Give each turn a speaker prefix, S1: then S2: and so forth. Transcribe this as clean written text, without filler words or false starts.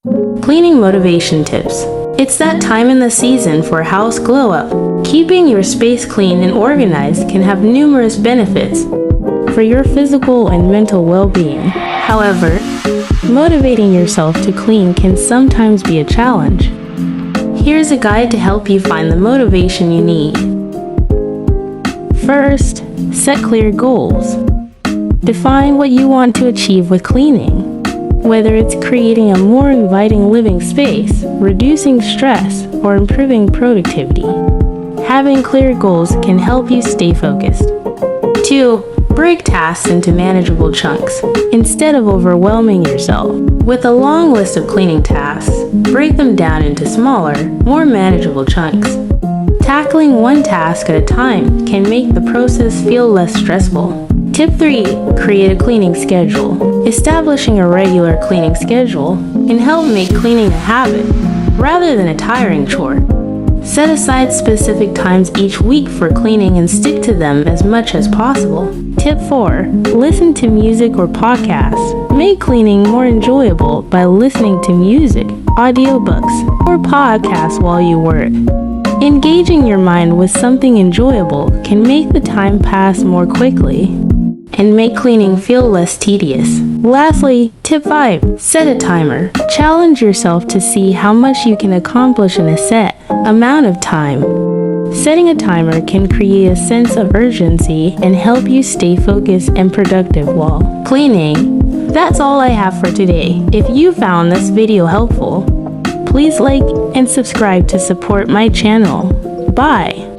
S1: Cleaning motivation tips. It's that time in the season for a house glow up. Keeping your space clean and organized can have numerous benefits for your physical and mental well-being. However, motivating yourself to clean can sometimes be a challenge. Here's a guide to help you find the motivation you need. First, set clear goals. Define what you want to achieve with cleaning, whether it's creating a more inviting living space, reducing stress, or improving productivity. Having clear goals can help you stay focused. 2. Break tasks into manageable chunks instead of overwhelming yourself. With a long list of cleaning tasks, break them down into smaller, more manageable chunks. Tackling one task at a time can make the process feel less stressful. Tip 3. Create a cleaning schedule. Establishing a regular cleaning schedule can help make cleaning a habit rather than a tiring chore. Set aside specific times each week for cleaning and stick to them as much as possible. Tip 4. Listen to music or podcasts. Make cleaning more enjoyable by listening to music, audiobooks, or podcasts while you work. Engaging your mind with something enjoyable can make the time pass more quickly and make cleaning feel less tedious. Lastly, tip 5. Set a timer. Challenge yourself to see how much you can accomplish in a set amount of time. Setting a timer can create a sense of urgency and help you stay focused and productive while cleaning. That's all I have for today. If you found this video helpful, please like and subscribe to support my channel. Bye!